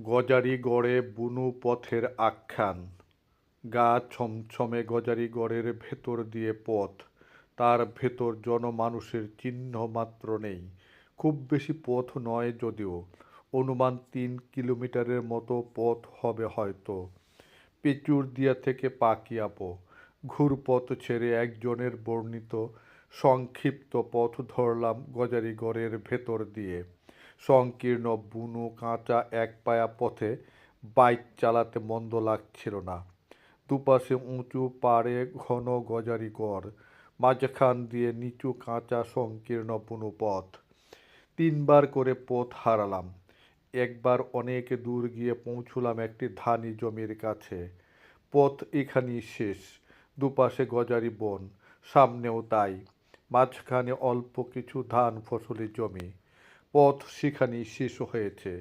গজারিগড়ে বুনো পথের আখ্যান। গা ছমছমে গজারিগড়ের ভেতর দিয়ে পথ, তার ভেতর জনমানুষের চিহ্ন মাত্র নেই। খুব বেশি পথ নয় যদিও, অনুমান 3 কিলোমিটারের মতো পথ হবে হয়তো। পেচুরদিয়া থেকে পাকিয়াপো ঘুরপথ ছেড়ে একজনের বর্ণিত সংক্ষিপ্ত পথ ধরলাম গজারিগড়ের ভেতর দিয়ে। সংকীর্ণ বুনো কাঁচা একপায়া পথে বাইক চালাতে মন্দ লাগছিল না। দুপাশে উঁচু পাড়ে ঘন গজারিগড়, মাঝখান দিয়ে নিচু কাঁচা সংকীর্ণ বুনো পথ। 3বার করে পথ হারালাম। একবার অনেক দূর গিয়ে পৌঁছলাম একটি ধানি জমির কাছে। পথ এখানেই শেষ। দুপাশে গজারি বন, সামনেও তাই। মাঝখানে অল্প কিছু ধান ফসলি জমি। পথ সেখানেই শেষ হয়েছে।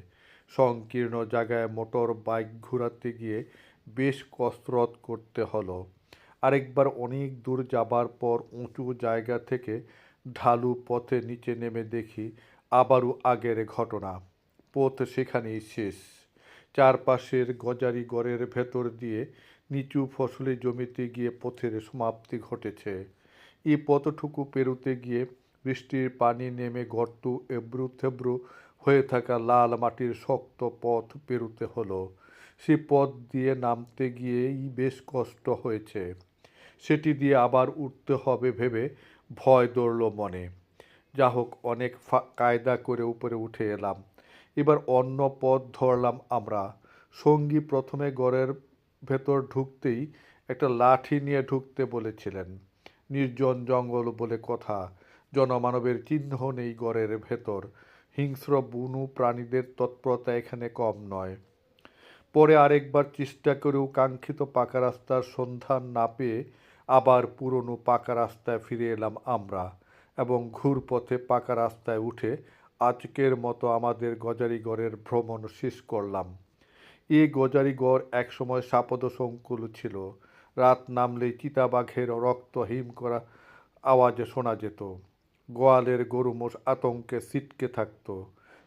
সংকীর্ণ জায়গায় মোটর বাইক ঘোরাতে গিয়ে বেশ কসরত করতে হলো। আরেকবার অনেক দূর যাবার পর উঁচু জায়গা থেকে ঢালু পথে নিচে নেমে দেখি আবারও আগের ঘটনা। পথ সেখানেই শেষ। চারপাশের গজারিগড়ের ভেতর দিয়ে নিচু ফসলি জমিতে গিয়ে পথের সমাপ্তি ঘটেছে। এই পথটুকু পেরোতে গিয়ে বৃষ্টির পানি নেমে গর্ত এবড়ো থেবড়ো হয়ে থাকা লাল মাটির শক্ত পথ পেরোতে হলো। সে পথ দিয়ে নামতে গিয়েই বেশ কষ্ট হয়েছে। সেটি দিয়ে আবার উঠতে হবে ভেবে ভয় ধরল মনে। যা হোক, অনেক কায়দা করে উপরে উঠে এলাম। এবার অন্য পথ ধরলাম আমরা। সঙ্গী প্রথমে গড়ের ভেতর ঢুকতেই একটা লাঠি নিয়ে ঢুকতে বলেছিলেন। নির্জন জঙ্গল বলে কথা, জনমানবের চিহ্ন নেই গড়ের ভেতর। হিংস্র বুনো প্রাণীদের তৎপরতা এখানে কম নয়। পরে আরেকবার চেষ্টা করেও কাঙ্ক্ষিত পাকা রাস্তার সন্ধান না পেয়ে আবার পুরনো পাকা রাস্তায় ফিরে এলাম আমরা, এবং ঘুরপথে পাকা রাস্তায় উঠে আজকের মতো আমাদের গজারিগড়ের ভ্রমণ শেষ করলাম। এই গজারিগড় একসময় সাপদসংকুল ছিল। রাত নামলেই চিতাবাঘের রক্ত হিম করা আওয়াজে শোনা যেত। গোয়ালের গরু মোষ আতঙ্কে ছিটকে থাকত।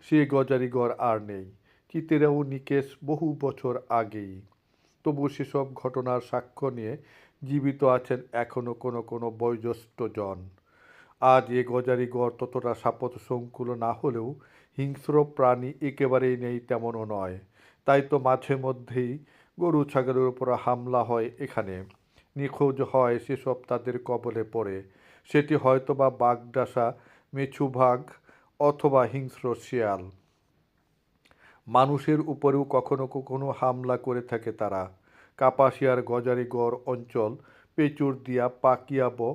সে গজারিগড় আর নেই। চিতেরাও নিকেশ বহু বছর আগেই। তবু সেসব ঘটনার সাক্ষ্য নিয়ে জীবিত আছেন এখনও কোনো কোনো বয়োজ্যেষ্ঠ জন। আজ এ গজারিগড় ততটা সাপদসংকুল না হলেও হিংস্র প্রাণী একেবারেই নেই তেমনও নয়। তাই তো মাঝে মধ্যেই গরু ছাগলের উপর হামলা হয় এখানে। নিখোঁজ হয় সেসব তাদের কবলে পড়ে। সেটি হয়তোবা বাগডাসা, মেছুবাঘ অথবা হিংস্র শিয়াল। মানুষের উপরেও কখনো কখনো হামলা করে থাকে তারা। কাপাসিয়ার গজারিগড় অঞ্চল, পেচুরদিয়া, পাকিয়াবো,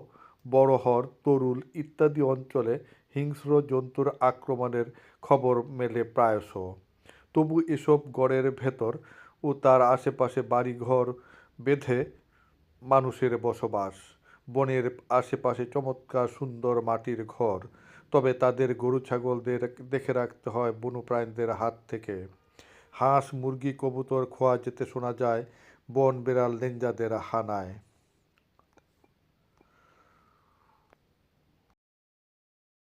বড়হর, তরুল ইত্যাদি অঞ্চলে হিংস্র জন্তুর আক্রমণের খবর মেলে প্রায়শ। তবু এসব গড়ের ভেতর ও তার আশেপাশে বাড়িঘর বেঁধে মানুষের বসবাস। বনের আশেপাশে চমৎকার সুন্দর মাটির ঘর। তবে তাদের গরু ছাগলদের দেখে রাখতে হয় বন্য প্রাণীদের হাত থেকে। হাঁস মুরগি কবুতর খোয়া যেতে শোনা যায় বন বেড়াল লেঞ্জাদের হানায়।